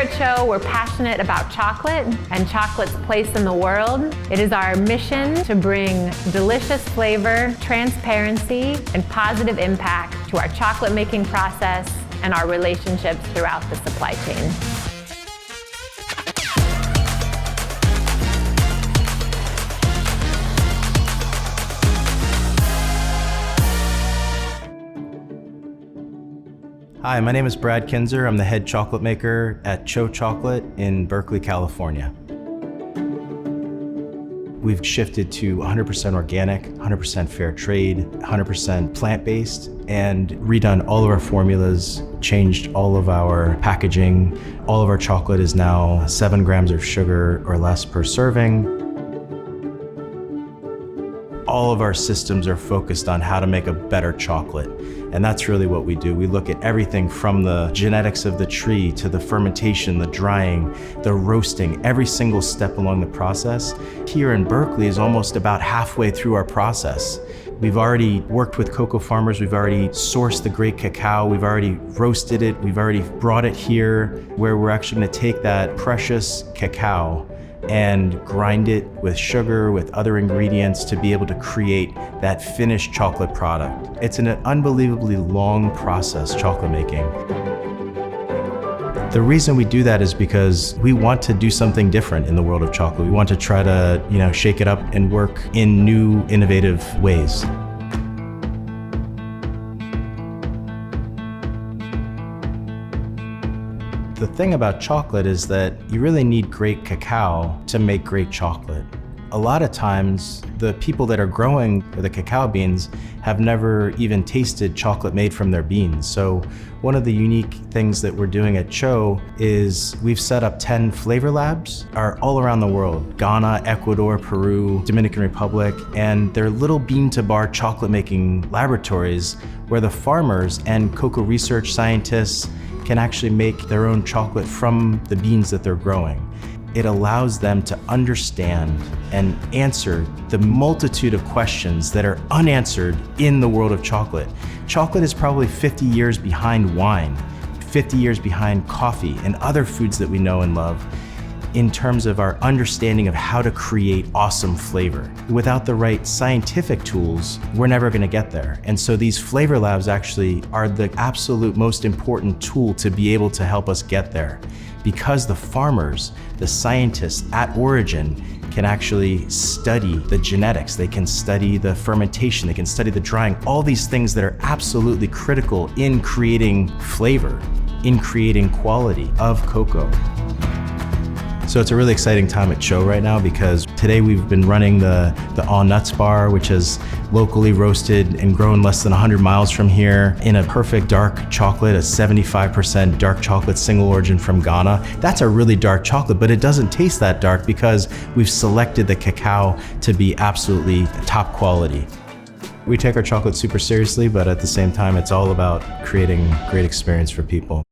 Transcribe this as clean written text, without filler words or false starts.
at TCHO, we're passionate about chocolate and chocolate's place in the world. It is our mission to bring delicious flavor, transparency, and positive impact to our chocolate making process and our relationships throughout the supply chain. Hi, my name is Brad Kinzer. I'm the head chocolate maker at TCHO Chocolate in Berkeley, California. We've shifted to 100% organic, 100% fair trade, 100% plant-based, and redone all of our formulas, changed all of our packaging. All of our chocolate is now 7 grams of sugar or less per serving. All of our systems are focused on how to make a better chocolate. And that's really what we do. We look at everything from the genetics of the tree to the fermentation, the drying, the roasting, every single step along the process. Here in Berkeley is almost about halfway through our process. We've already worked with cocoa farmers, we've already sourced the great cacao, we've already roasted it, we've already brought it here, where we're actually gonna take that precious cacao and grind it with sugar, with other ingredients to be able to create that finished chocolate product. It's an unbelievably long process, chocolate making. The reason we do that is because we want to do something different in the world of chocolate. We want to try to, shake it up and work in new, innovative ways. The thing about chocolate is that you really need great cacao to make great chocolate. A lot of times, the people that are growing the cacao beans have never even tasted chocolate made from their beans. So one of the unique things that we're doing at TCHO is we've set up 10 flavor labs are all around the world. Ghana, Ecuador, Peru, Dominican Republic, and they're little bean-to-bar chocolate making laboratories where the farmers and cocoa research scientists can actually make their own chocolate from the beans that they're growing. It allows them to understand and answer the multitude of questions that are unanswered in the world of chocolate. Chocolate is probably 50 years behind wine, 50 years behind coffee and other foods that we know and love in terms of our understanding of how to create awesome flavor. Without the right scientific tools, we're never gonna get there. And so these flavor labs actually are the absolute most important tool to be able to help us get there. Because the farmers, the scientists at origin can actually study the genetics, they can study the fermentation, they can study the drying, all these things that are absolutely critical in creating flavor, in creating quality of cocoa. So it's a really exciting time at TCHO right now because today we've been running the All Nuts bar, which is locally roasted and grown less than 100 miles from here in a perfect dark chocolate, a 75% dark chocolate single origin from Ghana. That's a really dark chocolate, but it doesn't taste that dark because we've selected the cacao to be absolutely top quality. We take our chocolate super seriously, but at the same time, it's all about creating great experience for people.